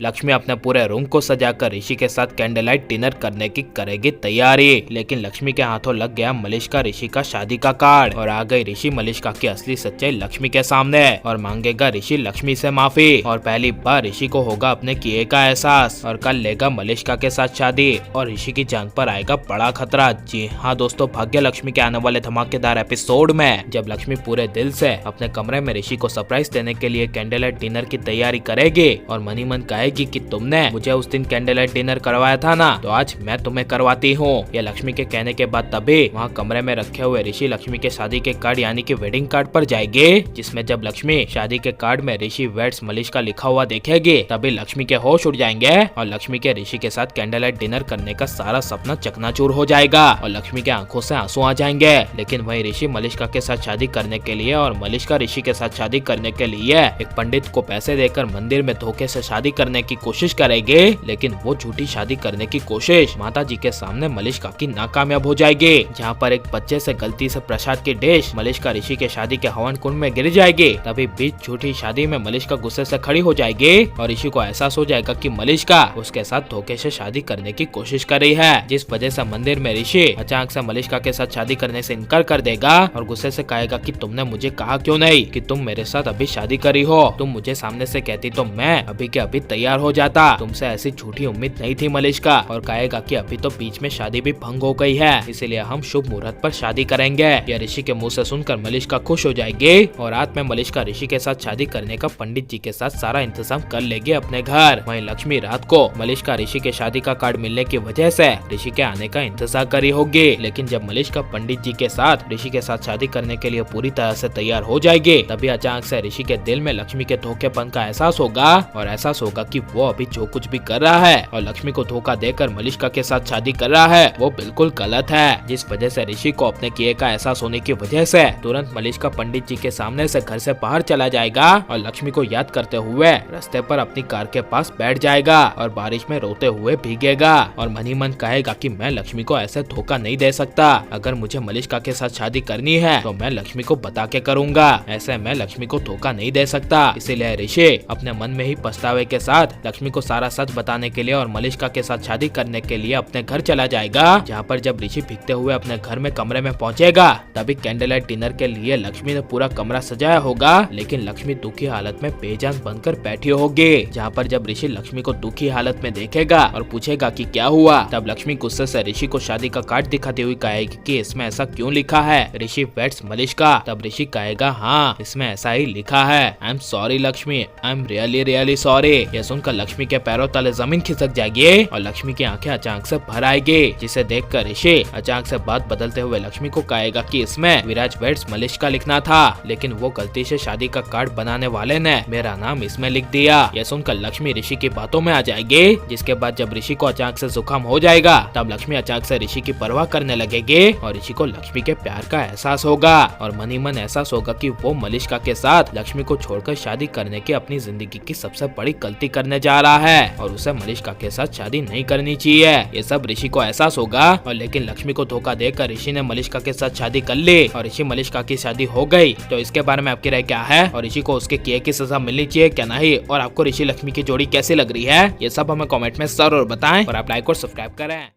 लक्ष्मी अपने पूरे रूम को सजाकर ऋषि के साथ कैंडल लाइट डिनर करने की करेगी तैयारी, लेकिन लक्ष्मी के हाथों लग गया मलिष्का ऋषि का शादी का कार्ड और आ गई ऋषि मलिष्का की असली सच्चाई लक्ष्मी के सामने और मांगेगा ऋषि लक्ष्मी से माफी और पहली बार ऋषि को होगा अपने किए का एहसास और कल लेगा मलिष्का के साथ शादी और ऋषि की जान पर आएगा बड़ा खतरा। जी हाँ दोस्तों, भाग्य लक्ष्मी के आने वाले धमाकेदार एपिसोड में जब लक्ष्मी पूरे दिल से अपने कमरे में ऋषि को सरप्राइज देने के लिए कैंडल लाइट डिनर की तैयारी करेगी और मनी मन कहेगी कि तुमने मुझे उस दिन कैंडल लाइट डिनर करवाया था ना, तो आज मैं तुम्हें करवाती हूँ। ये लक्ष्मी के कहने के बाद तभी वहाँ कमरे में रखे हुए ऋषि लक्ष्मी के शादी के कार्ड यानी कि वेडिंग कार्ड पर जाएगी, जिसमें जब लक्ष्मी शादी के कार्ड में ऋषि वेड्स मलिष्का लिखा हुआ देखेगी तभी लक्ष्मी के होश उड़ जाएंगे और लक्ष्मी के ऋषि के साथ कैंडल लाइट डिनर करने का सारा सपना चकनाचूर हो जाएगा और लक्ष्मी के आंखों से आंसू आ जाएंगे। लेकिन वही ऋषि मलिष्का के साथ शादी करने के लिए और मलिष्का ऋषि के साथ शादी करने के लिए एक पंडित को पैसे देकर मंदिर में धोखे से शादी करने की कोशिश करेगी, लेकिन वो झूठी शादी करने की कोशिश माता जी के सामने मलिष्का की नाकामयाब हो जाएगी, जहाँ पर एक बच्चे से गलती से प्रसाद की डिश मलिष्का ऋषि के शादी के हवन कुंड में गिर जाएगी। तभी बीच झूठी शादी में मलिष्का गुस्से से खड़ी हो जाएगी और ऋषि को एहसास हो जाएगा कि मलिष्का उसके साथ धोखे से शादी करने की कोशिश कर रही है, जिस वजह से मंदिर में ऋषि अचानक से मलिष्का के साथ शादी करने से इनकार कर देगा और गुस्से से कहेगा कि तुमने मुझे कहा क्यों नहीं कि तुम मेरे साथ अभी शादी करी हो, तुम मुझे सामने से कहती तो मैं अभी के अभी तैयार हो जाता, तुमसे ऐसी झूठी उम्मीद नहीं थी मलिष्का। और कहेगा कि अभी तो बीच में शादी भी भंग हो गई है, इसीलिए हम शुभ मुहूर्त पर शादी करेंगे। यह ऋषि के मुंह से सुनकर मलिष्का खुश हो जाएगी और रात में मलिष्का ऋषि के साथ शादी करने का पंडित जी के साथ सारा इंतजाम कर लेगी अपने घर। वहीं लक्ष्मी रात को मलिष्का ऋषि के शादी का कार्ड मिलने की वजह से ऋषि के आने का इंतजार करी होगी, लेकिन जब मलिष्का पंडित जी के साथ ऋषि के साथ शादी करने के लिए पूरी तरह से तैयार हो जाएगी तभी अचानक से ऋषि के दिल में लक्ष्मी के धोखेपन का एहसास होगा और एहसास होगा कि वो अभी जो कुछ भी कर रहा है और लक्ष्मी को धोखा देकर मलिष्का के साथ शादी कर रहा है वो बिल्कुल गलत है, जिस वजह से ऋषि को अपने किए का एहसास होने की वजह से तुरंत मलिष्का पंडित जी के सामने से घर से बाहर चला जाएगा और लक्ष्मी को याद करते हुए रास्ते पर अपनी कार के पास बैठ जाएगा और बारिश में रोते हुए भीगेगा और मनी मन कहेगा कि मैं लक्ष्मी को ऐसे धोखा नहीं दे सकता, अगर मुझे मलिष्का के साथ शादी करनी है तो मैं लक्ष्मी को बता के करूंगा, ऐसे मैं लक्ष्मी को धोखा नहीं दे सकता। इसीलिए ऋषि अपने मन में ही पछतावे के साथ लक्ष्मी को सारा सच बताने के लिए और मलिष्का के साथ शादी करने के लिए अपने घर चला जाएगा, जहाँ पर जब ऋषि भीगते हुए अपने घर में कमरे में पहुंचेगा तभी कैंडल लाइट डिनर के लिए लक्ष्मी ने पूरा कमरा सजाया होगा, लेकिन लक्ष्मी दुखी हालत में बेजान बनकर बैठी होगी। जहाँ पर जब ऋषि लक्ष्मी को दुखी हालत में देखेगा और पूछेगा कि क्या हुआ, तब लक्ष्मी गुस्से से ऋषि को शादी का कार्ड दिखाती हुई कहेगी कि इसमें ऐसा क्यों लिखा है ऋषि वेड्स मलिष्का। तब ऋषि कहेगा हाँ इसमें ऐसा ही लिखा है, I am sorry Lakshmi, I am really really sorry. यह सुनकर लक्ष्मी के पैरों तले जमीन खिसक जाएगी और लक्ष्मी की आंखें अचानक से भर आएगी, जिसे देखकर ऋषि अचानक से बात बदलते हुए लक्ष्मी को कहेगा कि इसमें विराज वेड्स मलिष्का लिखना था, लेकिन वो गलती से शादी का कार्ड बनाने वाले ने मेरा नाम इसमें लिख दिया। यह सुनकर लक्ष्मी ऋषि की बातों में आ जाएगी, जिसके बाद जब ऋषि को अचानक से जुकाम हो जाएगा तब लक्ष्मी अचानक से ऋषि की परवाह करने लगेगी और ऋषि को लक्ष्मी के प्यार का एहसास होगा और मनी मन एहसास होगा कि वो मलिष्का के साथ लक्ष्मी को छोड़कर शादी करने की अपनी जिंदगी की सबसे बड़ी गलती करने जा रहा है और उसे मलिष्का के साथ शादी नहीं करनी चाहिए। ये सब ऋषि को एहसास होगा और लेकिन लक्ष्मी को धोखा देकर ऋषि ने मलिष्का के साथ शादी कर ली और ऋषि मलिष्का की शादी हो गई। तो इसके बारे में आपकी राय क्या है और ऋषि को उसके किए की सजा मिलनी चाहिए क्या नहीं, और आपको ऋषि लक्ष्मी की जोड़ी कैसी लग रही है, ये सब हमें कमेंट में जरूर बताएं और आप लाइक और सब्सक्राइब करें।